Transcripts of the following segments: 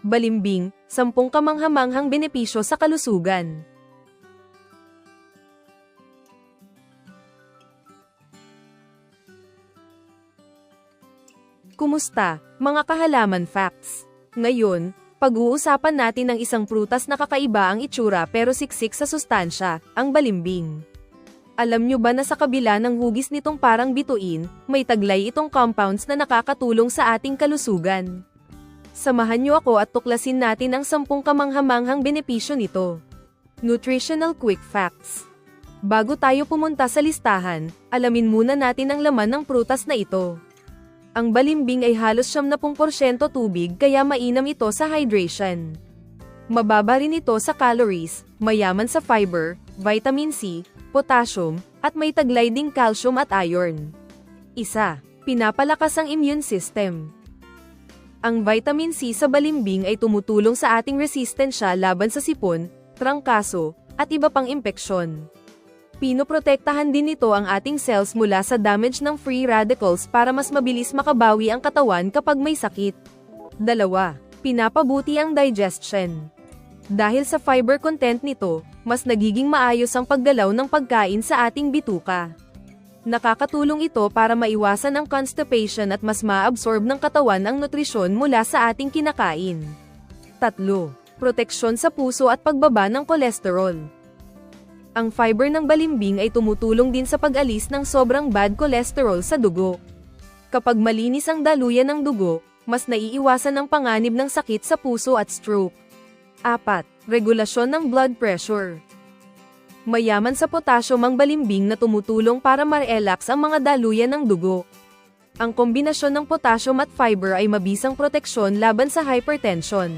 Balimbing, 10 kamanghamanghang benepisyo sa kalusugan. Kumusta, mga kahalaman facts? Ngayon, pag-uusapan natin ang isang prutas na kakaiba ang itsura pero siksik sa sustansya, ang balimbing. Alam nyo ba na sa kabila ng hugis nitong parang bituin, may taglay itong compounds na nakakatulong sa ating kalusugan? Samahan nyo ako at tuklasin natin ang 10 kamanghamanghang benepisyo nito. Nutritional Quick Facts. Bago tayo pumunta sa listahan, alamin muna natin ang laman ng prutas na ito. Ang balimbing ay halos 70% tubig kaya mainam ito sa hydration. Mababa rin ito sa calories, mayaman sa fiber, vitamin C, potassium, at may taglay ding calcium at iron. Isa, pinapalakas ang immune system. Ang vitamin C sa balimbing ay tumutulong sa ating resistensya laban sa sipon, trangkaso, at iba pang impeksyon. Pinoprotektahan din nito ang ating cells mula sa damage ng free radicals para mas mabilis makabawi ang katawan kapag may sakit. 2. Pinapabuti ang digestion. Dahil sa fiber content nito, mas nagiging maayos ang paggalaw ng pagkain sa ating bituka. Nakakatulong ito para maiwasan ang constipation at mas ma-absorb ng katawan ang nutrisyon mula sa ating kinakain. 3. Proteksyon sa puso at pagbaba ng kolesterol. Ang fiber ng balimbing ay tumutulong din sa pag-alis ng sobrang bad cholesterol sa dugo. Kapag malinis ang daluyan ng dugo, mas naiiwasan ang panganib ng sakit sa puso at stroke. 4. Regulasyon ng blood pressure. Mayaman sa potassium ang balimbing na tumutulong para ma-relax ang mga daluyan ng dugo. Ang kombinasyon ng potassium at fiber ay mabisang proteksyon laban sa hypertension.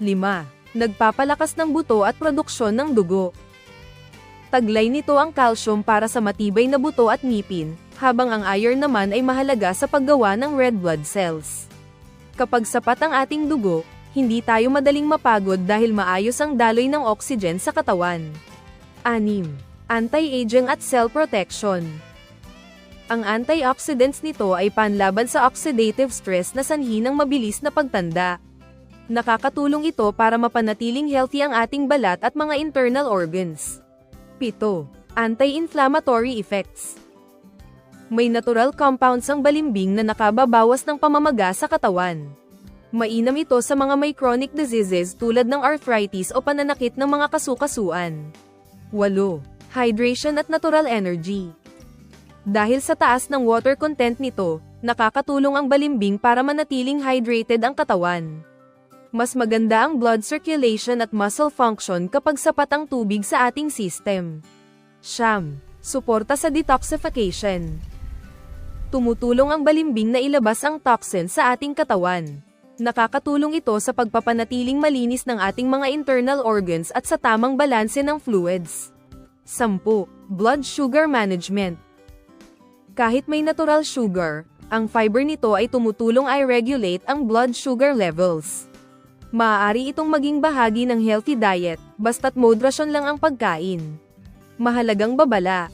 5. Nagpapalakas ng buto at produksyon ng dugo. Taglay nito ang calcium para sa matibay na buto at ngipin, habang ang iron naman ay mahalaga sa paggawa ng red blood cells. Kapag sapat ang ating dugo, hindi tayo madaling mapagod dahil maayos ang daloy ng oxygen sa katawan. 6. Anti-aging at cell protection. Ang antioxidants nito ay panlaban sa oxidative stress na sanhi ng mabilis na pagtanda. Nakakatulong ito para mapanatiling healthy ang ating balat at mga internal organs. 7. Anti-inflammatory effects. May natural compounds ang balimbing na nakababawas ng pamamaga sa katawan. Mainam ito sa mga may chronic diseases tulad ng arthritis o pananakit ng mga kasukasuan. 8. Hydration at natural energy. Dahil sa taas ng water content nito, nakakatulong ang balimbing para manatiling hydrated ang katawan. Mas maganda ang blood circulation at muscle function kapag sapat ang tubig sa ating system. 9. Suporta sa detoxification. Tumutulong ang balimbing na ilabas ang toxin sa ating katawan. Nakakatulong ito sa pagpapanatiling malinis ng ating mga internal organs at sa tamang balanse ng fluids. 10. Blood sugar management. Kahit may natural sugar, ang fiber nito ay tumutulong i-regulate ang blood sugar levels. Maaari itong maging bahagi ng healthy diet, basta't moderasyon lang ang pagkain. Mahalagang babala.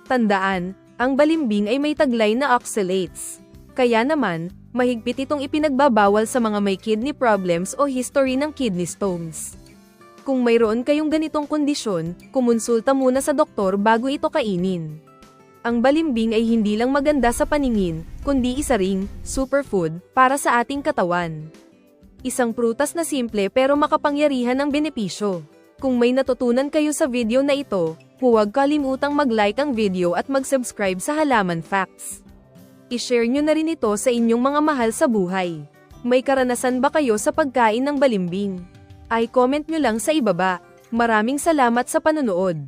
Tandaan, ang balimbing ay may taglay na oxalates. Kaya naman, mahigpit itong ipinagbabawal sa mga may kidney problems o history ng kidney stones. Kung mayroon kayong ganitong kondisyon, kumonsulta muna sa doktor bago ito kainin. Ang balimbing ay hindi lang maganda sa paningin, kundi isa ring superfood para sa ating katawan. Isang prutas na simple pero makapangyarihan ng benepisyo. Kung may natutunan kayo sa video na ito, huwag kalimutang mag-like ang video at mag-subscribe sa Halaman Facts. I-share nyo na rin ito sa inyong mga mahal sa buhay. May karanasan ba kayo sa pagkain ng balimbing? I-comment nyo lang sa ibaba. Maraming salamat sa panonood.